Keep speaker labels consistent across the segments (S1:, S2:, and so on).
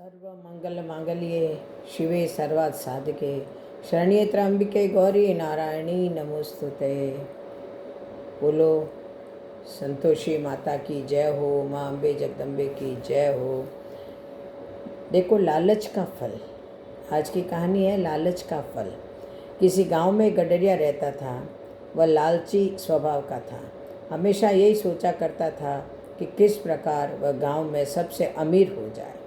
S1: सर्वमंगलमांगल्ये शिवे सर्वार्थसाधके शरण्ये त्र्यंबिके गौरी नारायणी नमोस्तुते। बोलो संतोषी माता की जय हो, माँ अम्बे जगदम्बे की जय हो। देखो लालच का फल, आज की कहानी है लालच का फल। किसी गांव में गडरिया रहता था। वह लालची स्वभाव का था। हमेशा यही सोचा करता था कि किस प्रकार वह गांव में सबसे अमीर हो जाए।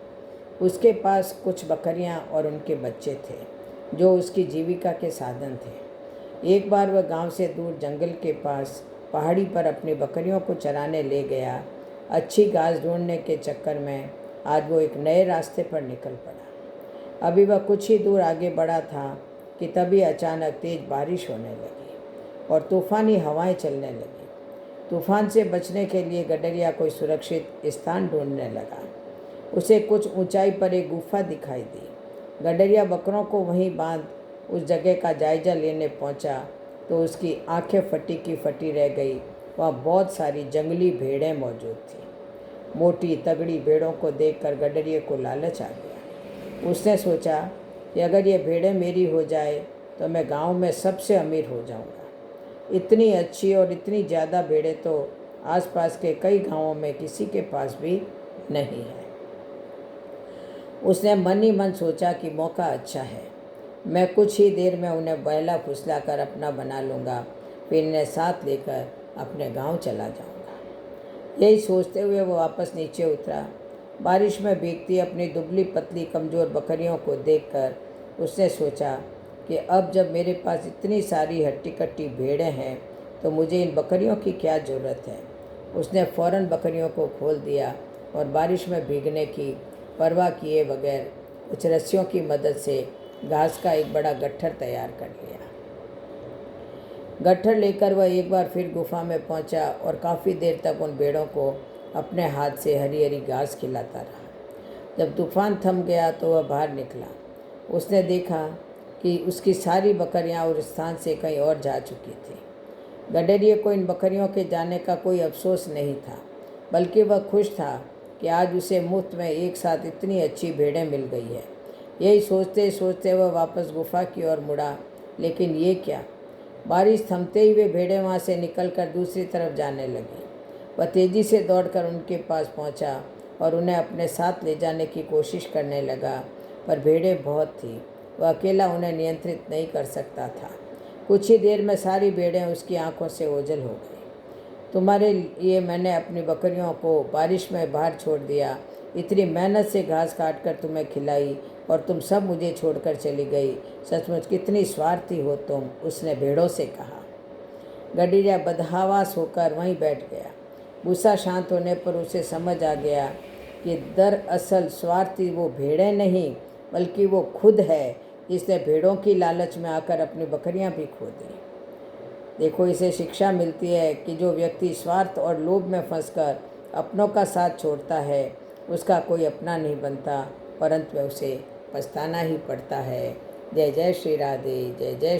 S1: उसके पास कुछ बकरियां और उनके बच्चे थे जो उसकी जीविका के साधन थे। एक बार वह गांव से दूर जंगल के पास पहाड़ी पर अपनी बकरियों को चराने ले गया। अच्छी घास ढूंढने के चक्कर में आज वो एक नए रास्ते पर निकल पड़ा। अभी वह कुछ ही दूर आगे बढ़ा था कि तभी अचानक तेज बारिश होने लगी और तूफानी हवाएं चलने लगी। तूफान से बचने के लिए गडरिया कोई सुरक्षित स्थान ढूंढने लगा। उसे कुछ ऊंचाई पर एक गुफा दिखाई दी। गडरिया बकरों को वहीं बांध उस जगह का जायजा लेने पहुंचा तो उसकी आंखें फटी की फटी रह गई। वहाँ बहुत सारी जंगली भेड़ें मौजूद थीं। मोटी तगड़ी भेड़ों को देखकर गडरिया को लालच आ गया। उसने सोचा कि अगर ये भेड़ें मेरी हो जाए तो मैं गांव में सबसे अमीर हो जाऊंगा। इतनी अच्छी और इतनी ज़्यादा भेड़ें तो आसपास के कई गांवों में किसी के पास भी नहीं है। उसने मन ही मन सोचा कि मौका अच्छा है, मैं कुछ ही देर में उन्हें बहला फुसला कर अपना बना लूँगा, फिर इन्हें साथ लेकर अपने गांव चला जाऊँगा। यही सोचते हुए वो वापस नीचे उतरा। बारिश में भीगती अपनी दुबली पतली कमज़ोर बकरियों को देखकर उसने सोचा कि अब जब मेरे पास इतनी सारी हट्टी कट्टी भेड़ें हैं तो मुझे इन बकरियों की क्या ज़रूरत है। उसने फ़ौरन बकरियों को खोल दिया और बारिश में भीगने की परवाह किए बगैर कुछ रस्सियों की मदद से घास का एक बड़ा गट्ठर तैयार कर लिया। गट्ठर लेकर वह एक बार फिर गुफा में पहुंचा और काफ़ी देर तक उन भेड़ों को अपने हाथ से हरी हरी घास खिलाता रहा। जब तूफान थम गया तो वह बाहर निकला। उसने देखा कि उसकी सारी बकरियां उस स्थान से कहीं और जा चुकी थी। गडरिये को इन बकरियों के जाने का कोई अफसोस नहीं था, बल्कि वह खुश था कि आज उसे मुफ्त में एक साथ इतनी अच्छी भेड़ें मिल गई है। यही सोचते सोचते वह वापस गुफा की ओर मुड़ा, लेकिन ये क्या, बारिश थमते ही वे भेड़ें वहाँ से निकलकर दूसरी तरफ जाने लगी। वह तेज़ी से दौड़कर उनके पास पहुँचा और उन्हें अपने साथ ले जाने की कोशिश करने लगा, पर भेड़ें बहुत थीं। वह अकेला उन्हें नियंत्रित नहीं कर सकता था। कुछ ही देर में सारी भेड़ें उसकी आंखों से ओझल हो गई। तुम्हारे लिए मैंने अपनी बकरियों को बारिश में बाहर छोड़ दिया, इतनी मेहनत से घास काट कर तुम्हें खिलाई और तुम सब मुझे छोड़कर चली गई। सचमुच कितनी स्वार्थी हो तुम, उसने भेड़ों से कहा। गडरिया बदहवास होकर वहीं बैठ गया। गुस्सा शांत होने पर उसे समझ आ गया कि दरअसल स्वार्थी वो भेड़ें नहीं बल्कि वो खुद है, जिसने भेड़ों की लालच में आकर अपनी बकरियां भी खो दी। देखो, इसे शिक्षा मिलती है कि जो व्यक्ति स्वार्थ और लोभ में फंसकर अपनों का साथ छोड़ता है उसका कोई अपना नहीं बनता, परंतु उसे पछताना ही पड़ता है। जय जय श्री राधे, जय जय।